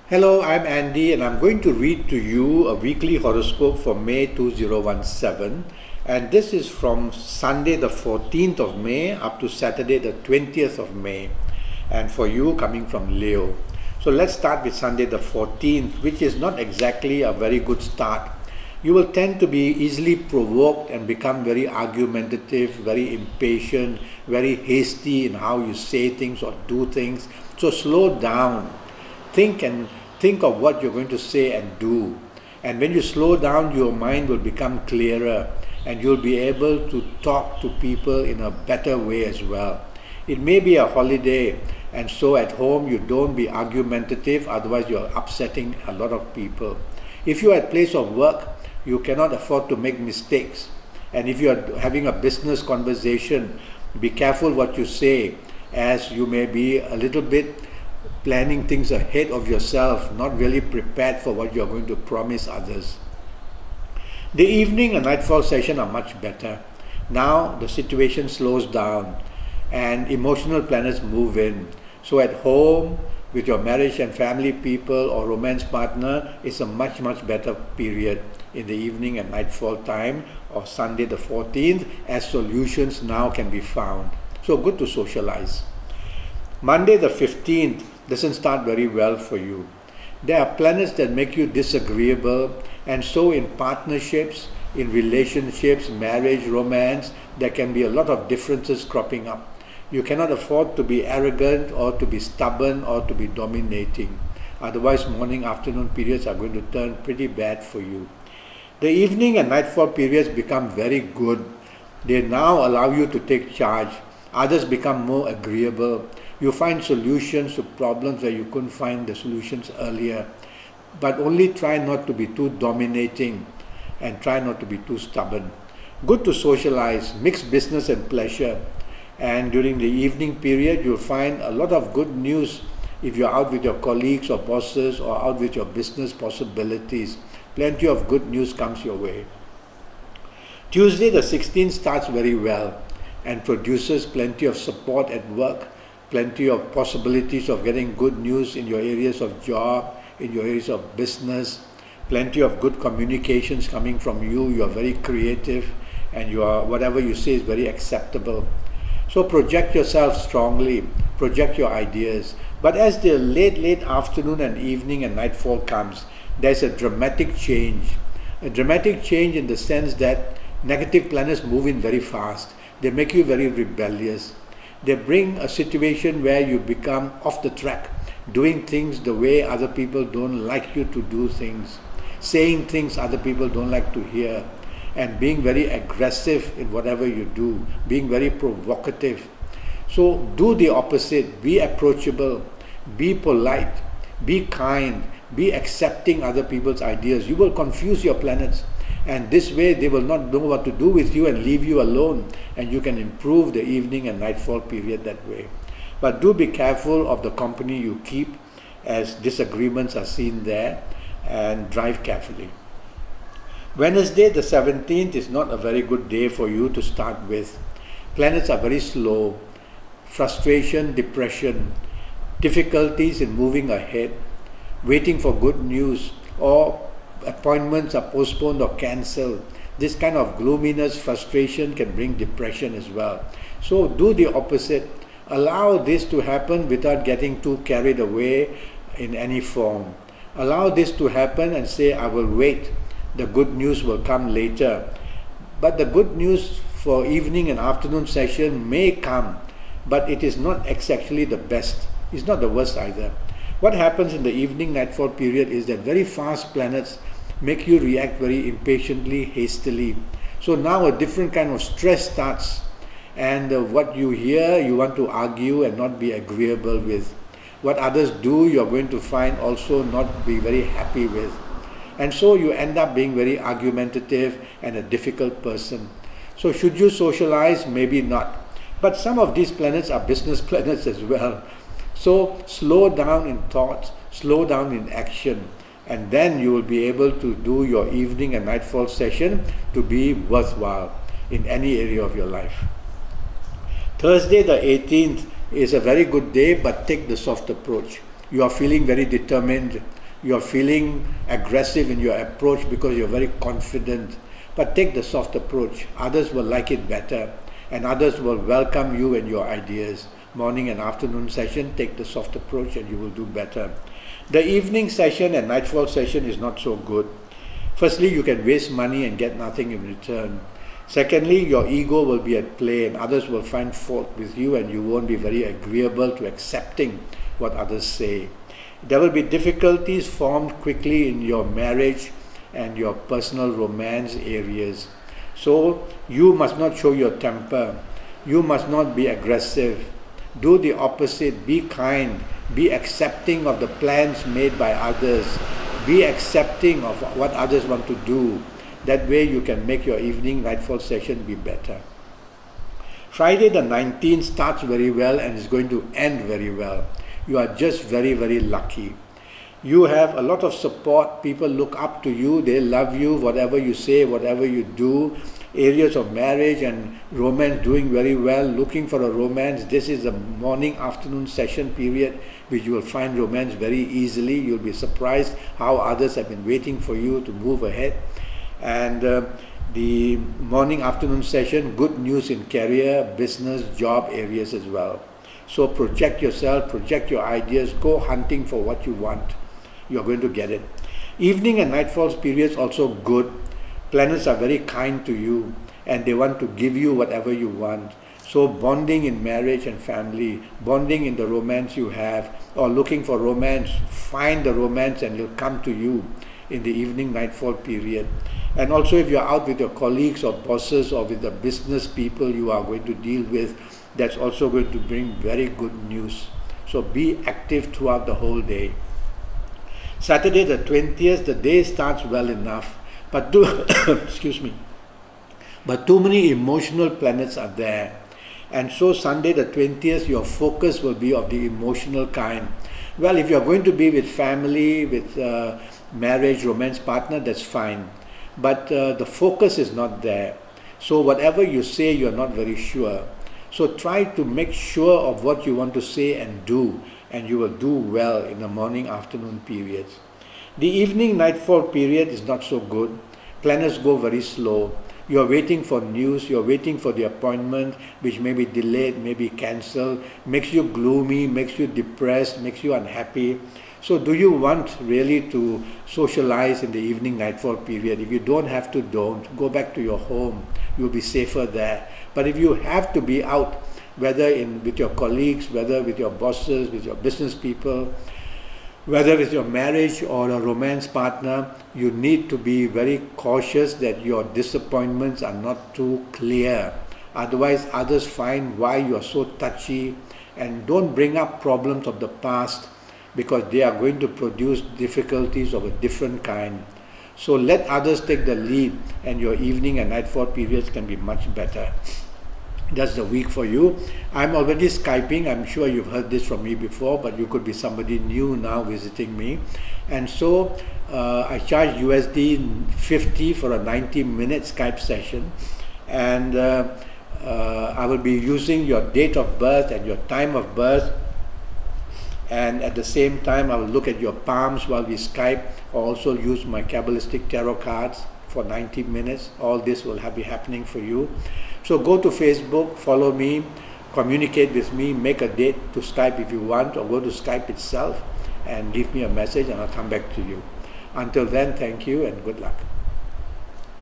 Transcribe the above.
Hello, I'm Andy and I'm going to read to you a weekly horoscope for May 2017, and this is from Sunday the 14th of May up to Saturday the 20th of May, and for you coming from Leo. So let's start with Sunday the 14th, which is not exactly a very good start. You will tend to be easily provoked and become very argumentative, very impatient, very hasty in how you say things or do things. So slow down. Think of what you're going to say and do. And when you slow down, your mind will become clearer and you'll be able to talk to people in a better way as well. It may be a holiday, and so at home you don't be argumentative, otherwise you're upsetting a lot of people. If you're at place of work, you cannot afford to make mistakes. And if you're having a business conversation, be careful what you say, as you may be a little bit planning things ahead of yourself, not really prepared for what you're going to promise others. The evening and nightfall session are much better. Now the situation slows down and emotional planets move in. So at home, with your marriage and family people or romance partner, it's a much better period in the evening and nightfall time of Sunday the 14th, as solutions now can be found. So good to socialize. Monday the 15th doesn't start very well for you. There are planets that make you disagreeable, and so in partnerships, in relationships, marriage, romance, there can be a lot of differences cropping up. You cannot afford to be arrogant or to be stubborn or to be dominating. Otherwise, morning, afternoon periods are going to turn pretty bad for you. The evening and nightfall periods become very good. They now allow you to take charge. Others become more agreeable. You find solutions to problems where you couldn't find the solutions earlier. But only try not to be too dominating and try not to be too stubborn. Good to socialize, mix business and pleasure. And during the evening period, you'll find a lot of good news if you're out with your colleagues or bosses or out with your business possibilities. Plenty of good news comes your way. Tuesday the 16th starts very well and produces plenty of support at work, plenty of possibilities of getting good news in your areas of job, in your areas of business, plenty of good communications coming from you. You are very creative and whatever you say is very acceptable. So project yourself strongly, project your ideas. But as the late afternoon and evening and nightfall comes, there's a dramatic change. A dramatic change in the sense that negative planets move in very fast. They make you very rebellious. They bring a situation where you become off the track, doing things the way other people don't like you to do things, saying things other people don't like to hear, and being very aggressive in whatever you do, being very provocative. So do the opposite. Be approachable, be polite, be kind, be accepting other people's ideas. You will confuse your planets, and this way they will not know what to do with you and leave you alone, and you can improve the evening and nightfall period that way. But do be careful of the company you keep, as disagreements are seen there, and drive carefully. Wednesday the 17th is not a very good day for you to start with. Planets are very slow. Frustration, depression, difficulties in moving ahead, waiting for good news, or appointments are postponed or cancelled. This kind of gloominess, frustration can bring depression as well. So do the opposite. Allow this to happen without getting too carried away in any form. Allow this to happen and say, I will wait. The good news will come later. But the good news for evening and afternoon session may come, but it is not exactly the best. It's not the worst either. What happens in the evening nightfall period is that very fast planets make you react very impatiently, hastily. So now a different kind of stress starts, and what you hear, you want to argue and not be agreeable with. What others do, you're going to find also not be very happy with. And so you end up being very argumentative and a difficult person. So should you socialize? Maybe not. But some of these planets are business planets as well. So slow down in thoughts, slow down in action, and then you will be able to do your evening and nightfall session to be worthwhile in any area of your life. Thursday the 18th is a very good day, but take the soft approach. You are feeling very determined. You are feeling aggressive in your approach because you're very confident. But take the soft approach. Others will like it better, and others will welcome you and your ideas. Morning and afternoon session, take the soft approach and you will do better. The evening session and nightfall session is not so good. Firstly, you can waste money and get nothing in return. Secondly, your ego will be at play and others will find fault with you, and you won't be very agreeable to accepting what others say. There will be difficulties formed quickly in your marriage and your personal romance areas. So you must not show your temper. You must not be aggressive. Do the opposite. Be kind. Be accepting of the plans made by others. Be accepting of what others want to do. That way you can make your evening nightfall session be better. Friday the 19th starts very well and is going to end very well. You are just very, very lucky. You have a lot of support. People look up to you. They love you. Whatever you say, whatever you do. Areas of marriage and romance doing very well. Looking for a romance. This is the morning afternoon session period which you will find romance very easily. You'll be surprised how others have been waiting for you to move ahead. And the morning afternoon session, good news in career, business, job areas as well. So project yourself, project your ideas, go hunting for what you want. You're going to get it. Evening and nightfall periods also good. Planets are very kind to you and they want to give you whatever you want. So bonding in marriage and family, bonding in the romance you have, or looking for romance, find the romance and it'll come to you in the evening nightfall period. And also if you're out with your colleagues or bosses or with the business people you are going to deal with, that's also going to bring very good news. So be active throughout the whole day. Saturday the 20th, the day starts well enough, but excuse me, but too many emotional planets are there. And so Sunday the 20th, your focus will be of the emotional kind. Well, if you're going to be with family, with marriage, romance partner, that's fine. But the focus is not there. So whatever you say, you're not very sure. So try to make sure of what you want to say and do, and you will do well in the morning, afternoon periods. The evening, nightfall period is not so good. Planets go very slow. You're waiting for news, you're waiting for the appointment, which may be delayed, may be cancelled, makes you gloomy, makes you depressed, makes you unhappy. So do you want really to socialize in the evening nightfall period? If you don't have to, don't. Go back to your home. You'll be safer there. But if you have to be out, whether with your colleagues, whether with your bosses, with your business people, whether with your marriage or a romance partner, you need to be very cautious that your disappointments are not too clear. Otherwise, others find why you are so touchy, and don't bring up problems of the past because they are going to produce difficulties of a different kind. So let others take the lead and your evening and nightfall periods can be much better. That's the week for you. I'm already Skyping. I'm sure you've heard this from me before, but you could be somebody new now visiting me. And so I charge USD 50 for a 90-minute Skype session. And I will be using your date of birth and your time of birth. And at the same time, I will look at your palms while we Skype. I'll also use my Kabbalistic tarot cards for 90 minutes. All this will be happening for you. So go to Facebook, follow me, communicate with me, make a date to Skype if you want, or go to Skype itself and leave me a message and I'll come back to you. Until then, thank you and good luck.